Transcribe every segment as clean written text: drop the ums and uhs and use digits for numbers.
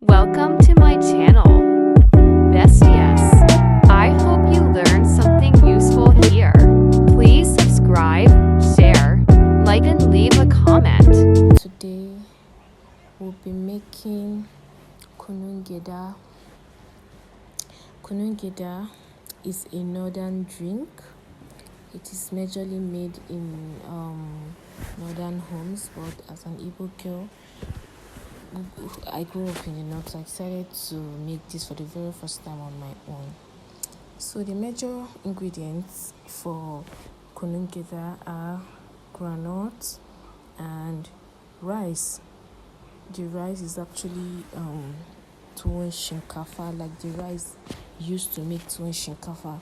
Welcome to my channel, Bestias. I hope you learned something useful here. Please subscribe, share, like and leave a comment. Today we'll be making gyada. Gyada is a northern drink. It is majorly made in northern homes, but as an Igbo girl, I grew up in the north, so I decided to make this for the very first time on my own. So the major ingredients for gyada are groundnut and rice. The rice is actually tuwon shinkafa, like the rice used to make tuwon shinkafa.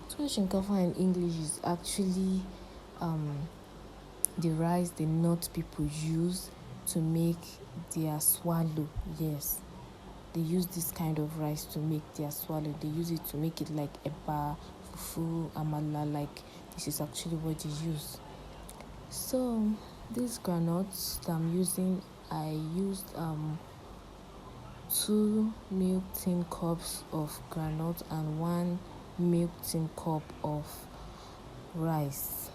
Tuwon shinkafa in English is actually the rice the North people use to make their swallow. Yes, they use this kind of rice to make their swallow. They use it to make it like eba, fufu, amala. Like this is actually what they use. So these granules that I'm using, I used 2 milk tin cups of groundnut and 1 milk tin cup of rice.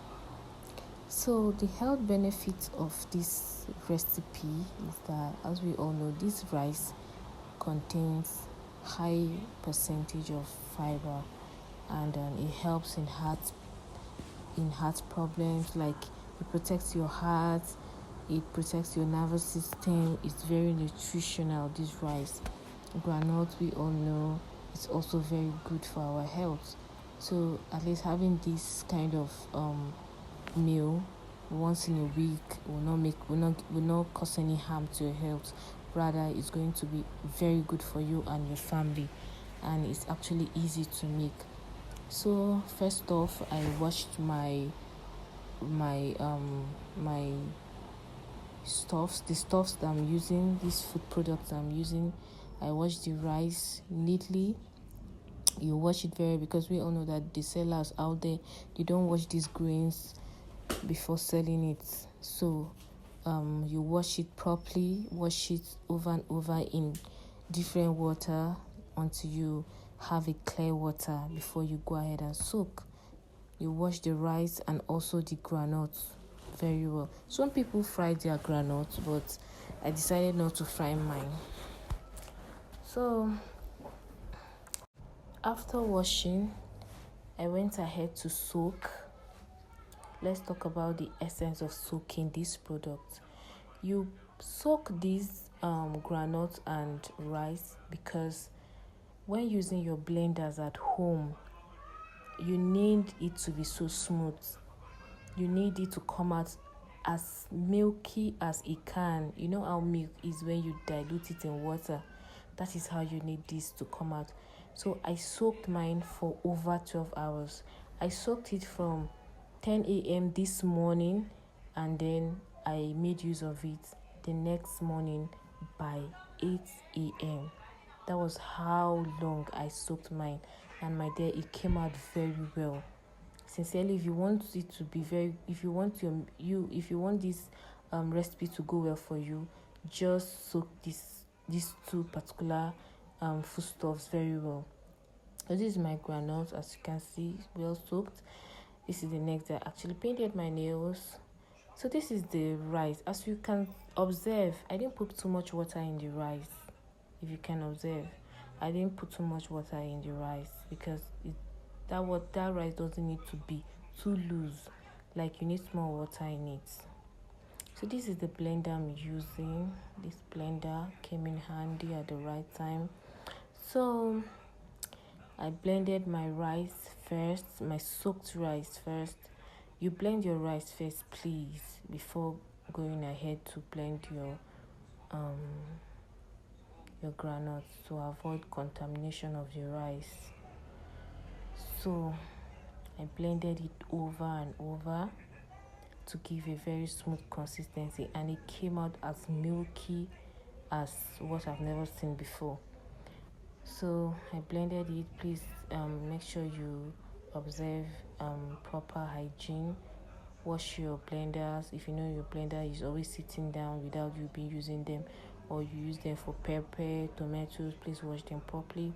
So the health benefits of this recipe is that, as we all know, this rice contains high percentage of fiber, and it helps in heart problems. Like it protects your heart, it protects your nervous system. It's very nutritional. This rice, groundnut, we all know, it's also very good for our health. So at least having this kind of meal once in a week will not cause any harm to your health. Rather, it's going to be very good for you and your family, and it's actually easy to make. So first off, I washed my stuffs, the stuffs that I'm using, these food products I'm using. I washed the rice neatly. You wash it because we all know that the sellers out there, they don't wash these grains before selling it. So you wash it properly, wash it over and over in different water until you have a clear water before you go ahead and soak. You wash the rice and also the groundnut very well. Some people fry their groundnut, but I decided not to fry mine. So after washing, I went ahead to soak. Let's talk about the essence of soaking this product. You soak these groundnut and rice because when using your blenders at home, you need it to be so smooth. You need it to come out as milky as it can. You know how milk is when you dilute it in water. That is how you need this to come out. So I soaked mine for over 12 hours. I soaked it from 10 a.m. this morning, and then I made use of it the next morning by 8 a.m. That was how long I soaked mine, and my dear, it came out very well. Sincerely, if you want it to be if you want this recipe to go well for you, just soak these 2 particular foodstuffs very well. So this is my groundnut, as you can see, well soaked. This is the next day. I actually painted my nails. So this is the rice. As you can observe, I didn't put too much water in the rice. If you can observe, I didn't put too much water in the rice because that rice doesn't need to be too loose. Like, you need more water in it. So this is the blender I'm using. This blender came in handy at the right time. So I blended my rice first, my soaked rice first. You blend your rice first, please, before going ahead to blend your groundnut to avoid contamination of your rice. So I blended it over and over to give a very smooth consistency, and it came out as milky as what I've never seen before. So I blended it. Please make sure you observe proper hygiene. Wash your blenders. If you know your blender is always sitting down without you using them, or you use them for pepper, tomatoes. Please wash them properly.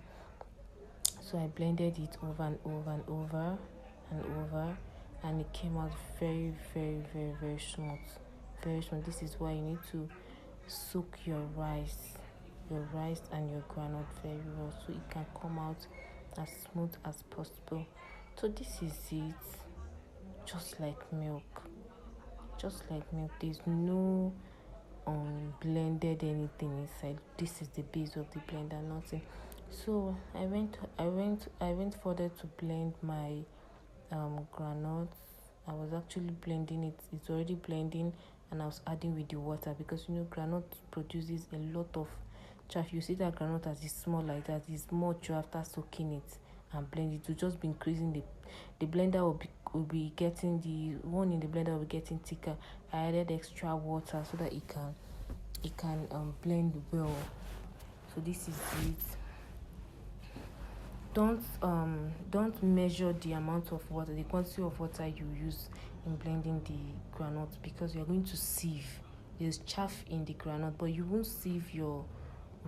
So I blended it over and over and over and over, and it came out very, very, very, very smooth. Very smooth. This is why you need to soak your rice and your groundnut very well, so it can come out as smooth as possible. So this is it. Just like milk. There's no blended anything inside. This is the base of the blender, nothing. So I went further to blend my groundnut. I was actually blending it. It's already blending, and I was adding with the water, because groundnut produces a lot of chaff. You see that groundnut as it's small like that, it's more chaff after soaking it and blend it. To just be increasing the blender will be getting, the one in the blender will be getting thicker. I added extra water so that it can blend well. So this is it. Don't measure the amount of water, the quantity of water you use in blending the groundnut, because you're going to sieve. There's chaff in the groundnut, but you won't sieve your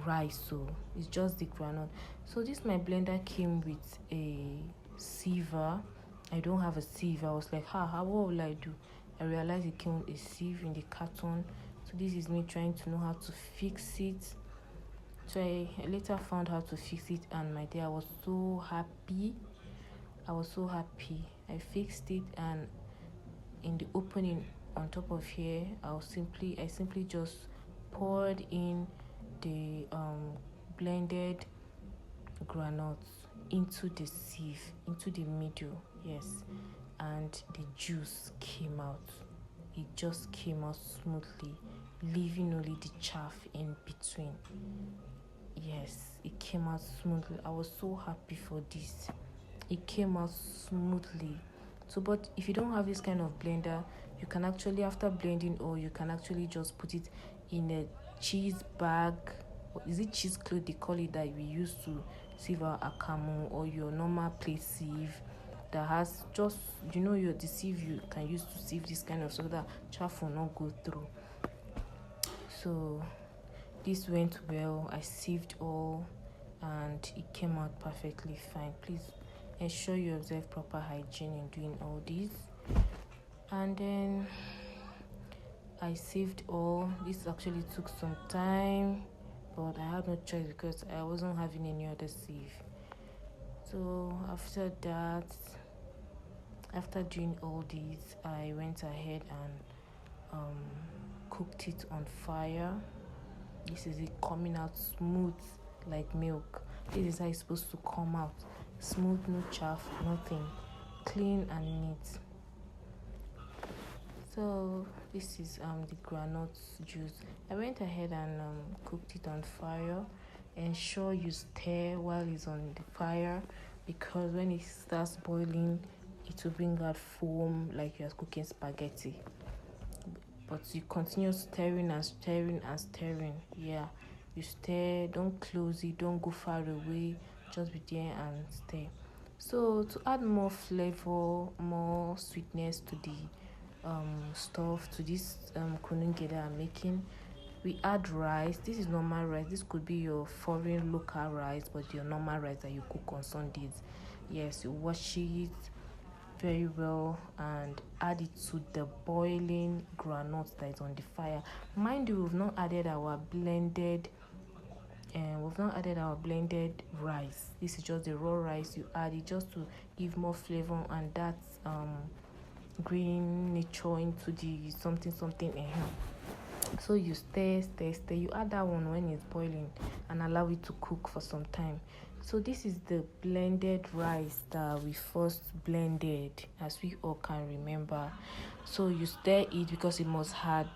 rice, so it's just the groundnut. So my blender came with a siever. I don't have a sieve. I was like, what will I do? I realized it came with a sieve in the carton. So this is me trying to know how to fix it. So I later found how to fix it, and my dear, I was so happy. I fixed it, and in the opening on top of here, I simply just poured in the blended groundnuts into the sieve, into the middle, yes, and the juice came out. It just came out smoothly, leaving only the chaff in between. Yes, it came out smoothly. I was so happy for this. It came out smoothly. So, but if you don't have this kind of blender, you can actually, after blending, or you can actually just put it in a cheese bag. Is it cheese cloth they call it, that we use to sieve our akamu, or your normal plate sieve that has just, the sieve you can use to sieve this kind of, so that chaff will not go through. So this went well. I sieved all, and it came out perfectly fine. Please ensure you observe proper hygiene in doing all this. And then I sieved all. This actually took some time, but I had no choice because I wasn't having any other sieve. So after doing all this, I went ahead and cooked it on fire. This is it coming out smooth like milk. This is how it's supposed to come out. Smooth, no chaff, nothing. Clean and neat. So this is the groundnut juice. I went ahead and cooked it on fire. Ensure you stir while it's on the fire, because when it starts boiling, it will bring out foam like you're cooking spaghetti. But you continue stirring and stirring and stirring. Yeah, you stir, don't close it, don't go far away, just be there and stir. So to add more flavor, more sweetness to the stuff, to this kunu gyada I'm making, we add rice. This is normal rice. This could be your foreign local rice, but your normal rice that you cook on Sundays. Yes, you wash it very well and add it to the boiling groundnut that is on the fire. Mind you, we've not added our blended rice. This is just the raw rice. You add it just to give more flavor and that green nature into the something. So you stir. You add that one when it's boiling and allow it to cook for some time. So this is the blended rice that we first blended, as we all can remember. So you stir it because it must have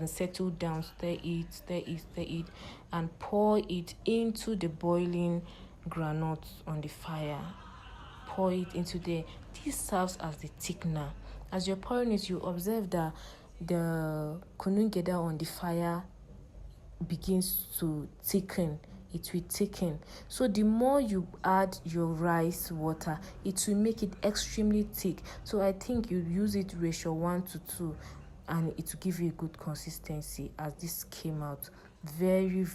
settled down. Stir it, and pour it into the boiling groundnut on the fire. Pour it into there. This serves as the thickener. As you're pouring it, you observe that the kunu gyada on the fire begins to thicken. It will thicken. So the more you add your rice water, it will make it extremely thick. So I think you use it ratio 1:2. and it will give you a good consistency. As this came out, very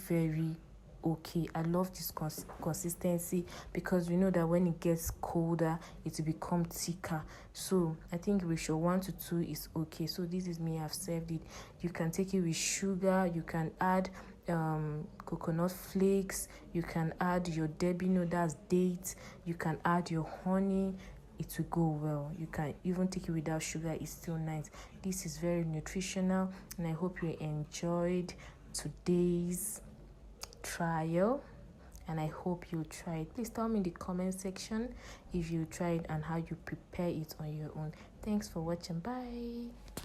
okay. I love this consistency, because we know that when it gets colder it will become thicker. So I think ratio 1 to 2 is okay. So this is me, I've served it. You can take it with sugar, you can add coconut flakes, you can add your debino, that's dates, you can add your honey. It will go well. You can even take it without sugar, it's still nice. This is very nutritional, and I hope you enjoyed today's trial, and I hope you try it. Please tell me in the comment section if you tried and how you prepare it on your own. Thanks for watching. Bye.